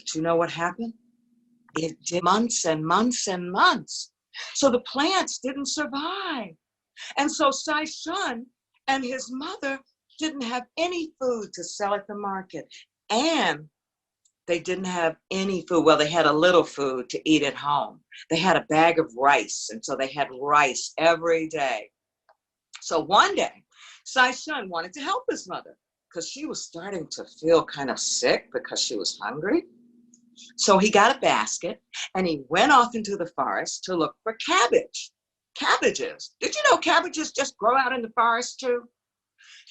But you know what happened? It did months and months and months. So the plants didn't survive. And so Sai Shun and his mother didn't have any food to sell at the market. And they didn't have any food. Well, they had a little food to eat at home. They had a bag of rice, and so they had rice every day. So one day, Sai Shun wanted to help his mother because she was starting to feel kind of sick because she was hungry. So he got a basket and he went off into the forest to look for cabbages. Did you know cabbages just grow out in the forest too?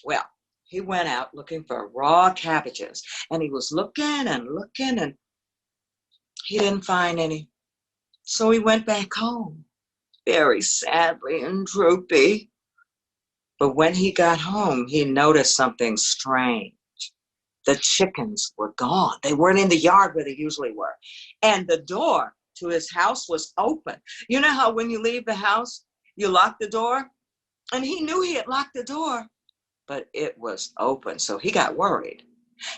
Well, he went out looking for raw cabbages and he was looking and he didn't find any. So he went back home, very sadly and droopy. But when he got home, he noticed something strange. The chickens were gone. They weren't in the yard where they usually were. And the door to his house was open. You know how when you leave the house, you lock the door? And he knew he had locked the door, but it was open. So he got worried.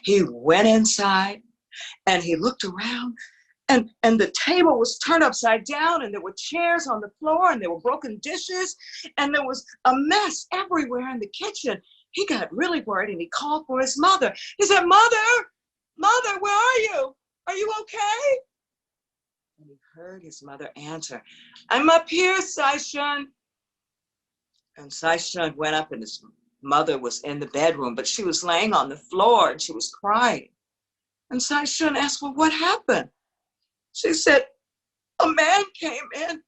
He went inside and he looked around and the table was turned upside down and there were chairs on the floor and there were broken dishes and there was a mess everywhere in the kitchen. He got really worried and he called for his mother. He said, Mother, where are you? Are you okay? And he heard his mother answer, I'm up here, Sai Shun. And Sai Shun went up and his mother was in the bedroom, but she was laying on the floor and she was crying. And Sai Shun asked, well, what happened? She said, a man came in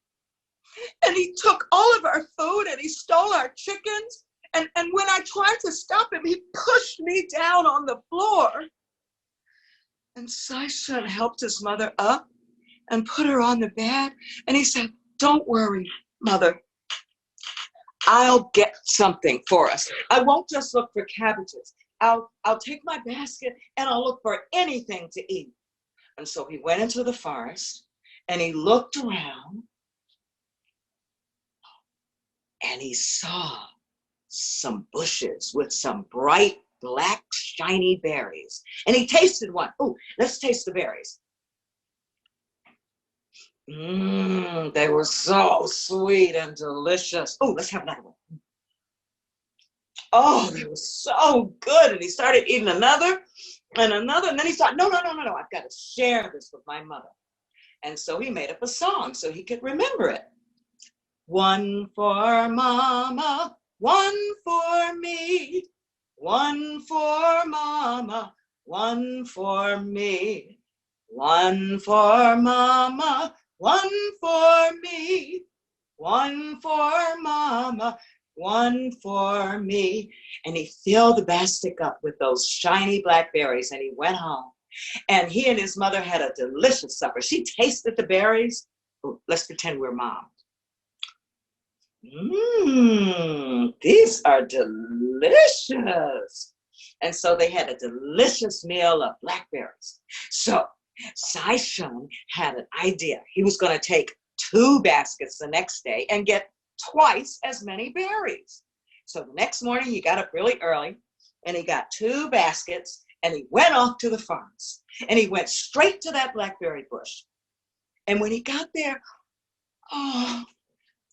and he took all of our food and he stole our chickens. And when I tried to stop him, he pushed me down on the floor. And Sai Shun helped his mother up and put her on the bed. And he said, don't worry, Mother. I'll get something for us. I won't just look for cabbages. I'll take my basket and I'll look for anything to eat. And so he went into the forest and he looked around and he saw some bushes with some bright, black, shiny berries. And he tasted one. Oh, let's taste the berries. They were so sweet and delicious. Oh, let's have another one. Oh, they were so good. And he started eating another and another. And then he thought, no, I've got to share this with my mother. And so he made up a song so he could remember it. One for Mama, one for me, one for Mama, one for me, one for Mama, one for me, one for Mama, one for me. And he filled the basket up with those shiny blackberries and he went home. And he and his mother had a delicious supper. She tasted the berries. Oh, let's pretend we're mom. These are delicious. And so they had a delicious meal of blackberries. So Sai Shun had an idea. He was going to take 2 baskets the next day and get twice as many berries. So the next morning he got up really early and he got 2 baskets and he went off to the forest and he went straight to that blackberry bush. And when he got there, oh,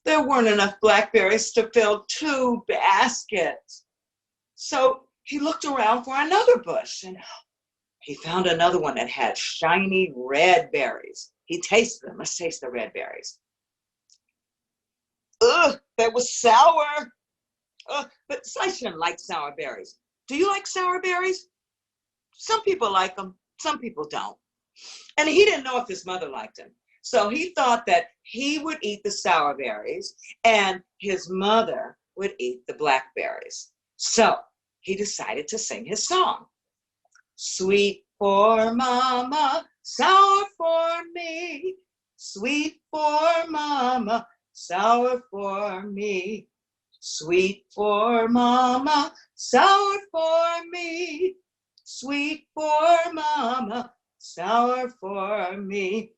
there weren't enough blackberries to fill 2 baskets. So he looked around for another bush and he found another one that had shiny red berries. He tasted them. Let's taste the red berries. Ugh, they were sour. But Sai Shun liked sour berries. Do you like sour berries? Some people like them, some people don't. And he didn't know if his mother liked them. So he thought that he would eat the sour berries and his mother would eat the blackberries. So he decided to sing his song. Sweet for Mama, sour for me. Sweet for Mama, sour for me. Sweet for Mama, sour for me. Sweet for Mama, sour for me.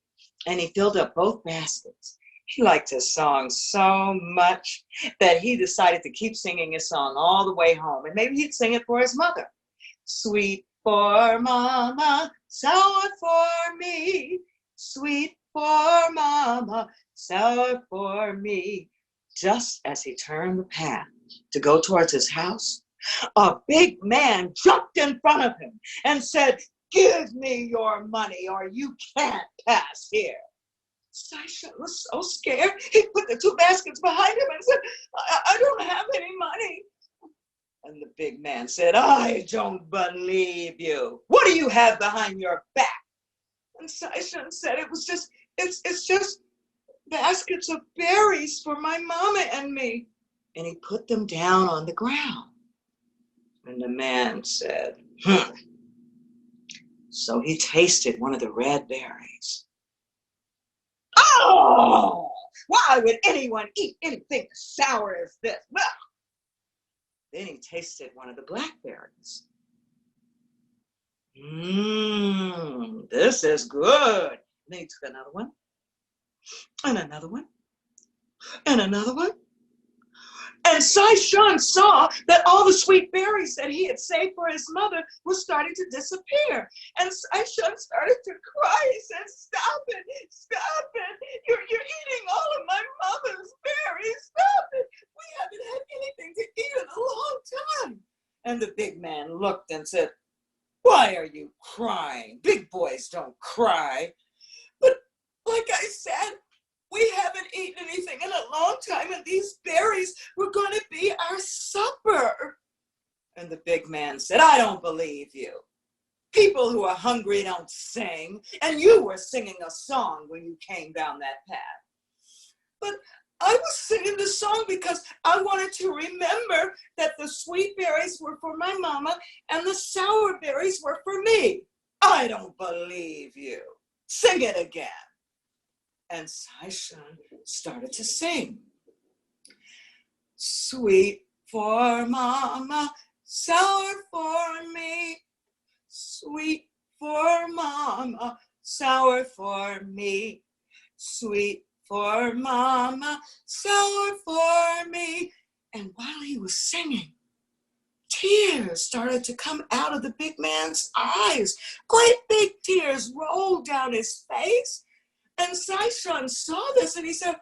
And he filled up both baskets. He liked his song so much that he decided to keep singing his song all the way home. And maybe he'd sing it for his mother. Sweet for mama, sour for me. Sweet for mama, sour for me. Just as he turned the path to go towards his house, a big man jumped in front of him and said, "Give me your money or you can't pass here." Sasha was so scared, he put the two baskets behind him and said, I don't have any money. And the big man said, "I don't believe you. What do you have behind your back?" And Sasha said, it's just baskets of berries for my mama and me. And he put them down on the ground. And the man said, So he tasted one of the red berries. "Oh, why would anyone eat anything as sour as this?" Then he tasted one of the blackberries. This is good. And then he took another one, and another one, and another one. And Sai-Shun saw that all the sweet berries that he had saved for his mother were starting to disappear. And Sai-Shun started to cry. He said, "Stop it, stop it. You're eating all of my mother's berries. Stop it. We haven't had anything to eat in a long time." And the big man looked and said, "Why are you crying? Big boys don't cry." "But like I said, we haven't eaten anything in a long time, and these berries were going to be our supper." And the big man said, "I don't believe you. People who are hungry don't sing, and you were singing a song when you came down that path." "But I was singing the song because I wanted to remember that the sweet berries were for my mama and the sour berries were for me." "I don't believe you. Sing it again." And Sai-Shun started to sing. "Sweet for mama, sour for me. Sweet for mama, sour for me. Sweet for mama, sour for me." And while he was singing, tears started to come out of the big man's eyes. Great big tears rolled down his face. And Sai-Shun saw this and he said,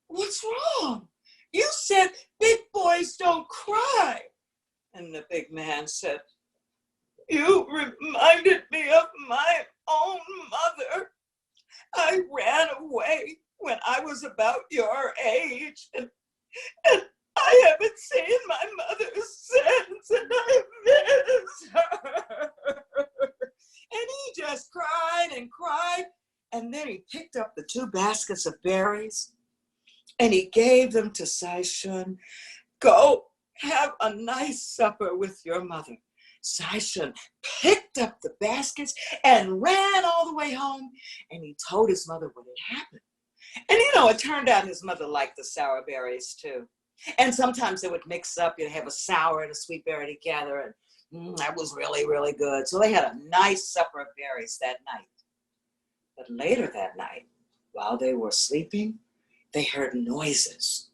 "What's wrong? You said big boys don't cry." And the big man said, "You reminded me of my own mother. I ran away when I was about your age, and I haven't seen my mother since, and I miss her." And he just cried and cried. And then he picked up the two baskets of berries and he gave them to Sai-Shun. "Go have a nice supper with your mother." Sai-Shun picked up the baskets and ran all the way home, and he told his mother what had happened. And it turned out his mother liked the sour berries too. And sometimes they would mix up, have a sour and a sweet berry together, and that was really, really good. So they had a nice supper of berries that night. But later that night, while they were sleeping, they heard noises,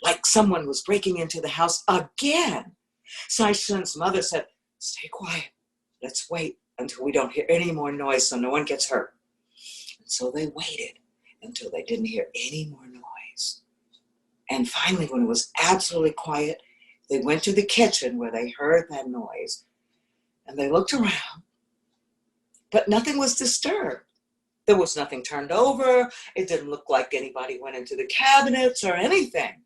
like someone was breaking into the house again. Sai-Shun's mother said, "Stay quiet. Let's wait until we don't hear any more noise so no one gets hurt." And so they waited until they didn't hear any more noise. And finally, when it was absolutely quiet, they went to the kitchen where they heard that noise. And they looked around, but nothing was disturbed. There was nothing turned over. It didn't look like anybody went into the cabinets or anything.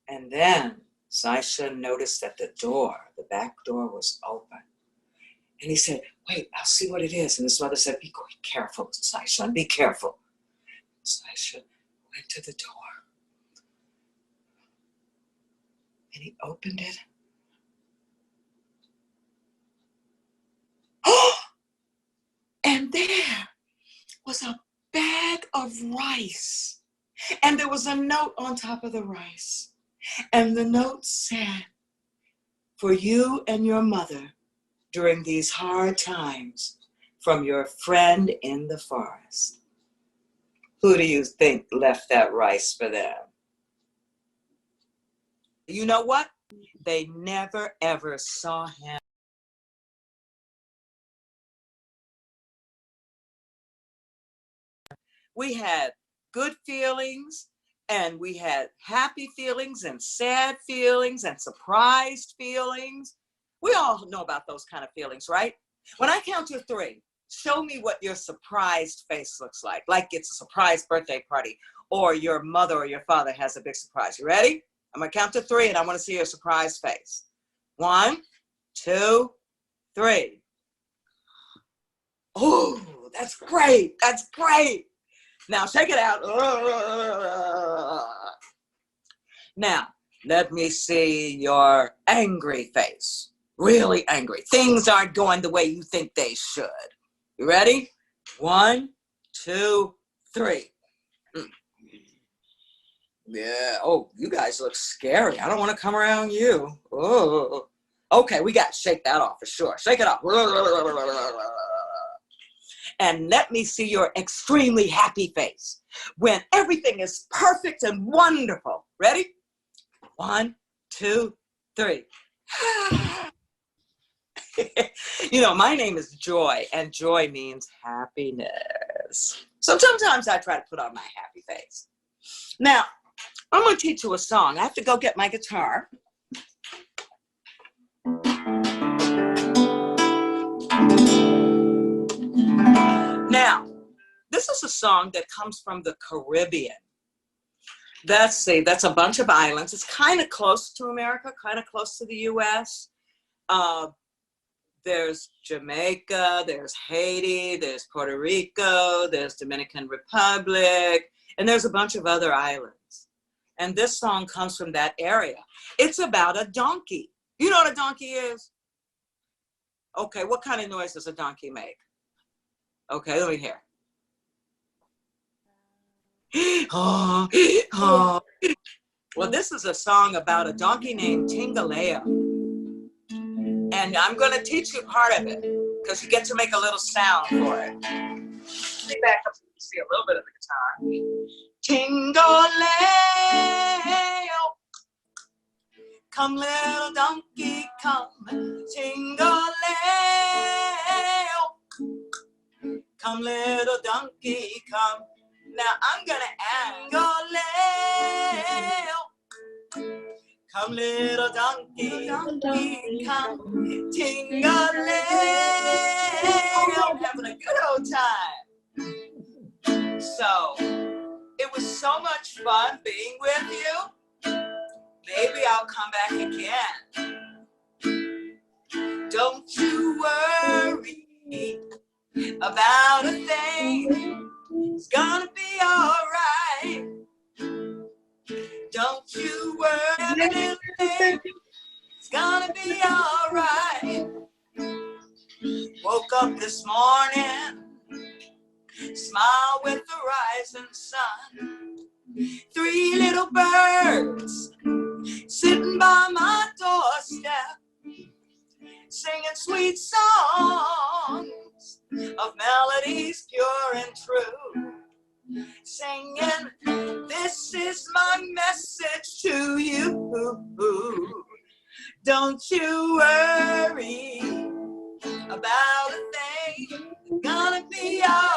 And then Sai-Shun noticed that the back door was open. And he said, "Wait, I'll see what it is." And his mother said, "Be careful, Sai-Shun, be careful." Sai-Shun went to the door. And he opened it. Oh! And there was a bag of rice. And there was a note on top of the rice. And the note said, "For you and your mother during these hard times, from your friend in the forest." Who do you think left that rice for them? You know what? They never ever saw him We had good feelings, and we had happy feelings and sad feelings and surprised feelings. We all know about those kind of feelings, right? When I count to 3, show me what your surprised face looks like it's a surprise birthday party, or your mother or your father has a big surprise. You ready? I'm gonna count to 3 and I wanna see your surprised face. 1, 2, 3. Oh, that's great, that's great. Now shake it out. Now, let me see your angry face. Really angry. Things aren't going the way you think they should. You ready? 1, 2, 3. Yeah. Oh, you guys look scary. I don't want to come around you. Oh. Okay, we got to shake that off for sure. Shake it off. And let me see your extremely happy face when everything is perfect and wonderful. Ready? 1, 2, 3. You know, my name is Joy, and joy means happiness. So sometimes I try to put on my happy face. Now, I'm going to teach you a song. I have to go get my guitar. Now, this is a song that comes from the Caribbean. That's a bunch of islands. It's kind of close to America, kind of close to the U.S. There's Jamaica, there's Haiti, there's Puerto Rico, there's Dominican Republic, and there's a bunch of other islands. And this song comes from that area. It's about a donkey. You know what a donkey is? Okay, what kind of noise does a donkey make? Okay, let me hear. Oh, oh. Well, this is a song about a donkey named Tingalea. And I'm going to teach you part of it because you get to make a little sound for it. Let me back up so you can see a little bit of the guitar. Tingalea, come little donkey, come. Tingalea, come little donkey, come. Now I'm going to add Tingalea. Come little donkey, donkey, come, ting-a-ling, having a good old time. So, it was so much fun being with you. Maybe I'll come back again. Don't you worry about a thing. It's gonna be all right. Don't you worry, it's gonna be all right. Woke up this morning, smile with the rising sun. 3 little birds sitting by my doorstep, singing sweet songs of melodies pure and true. Singing, this is my message to you. Don't you worry about a thing. It's gonna be all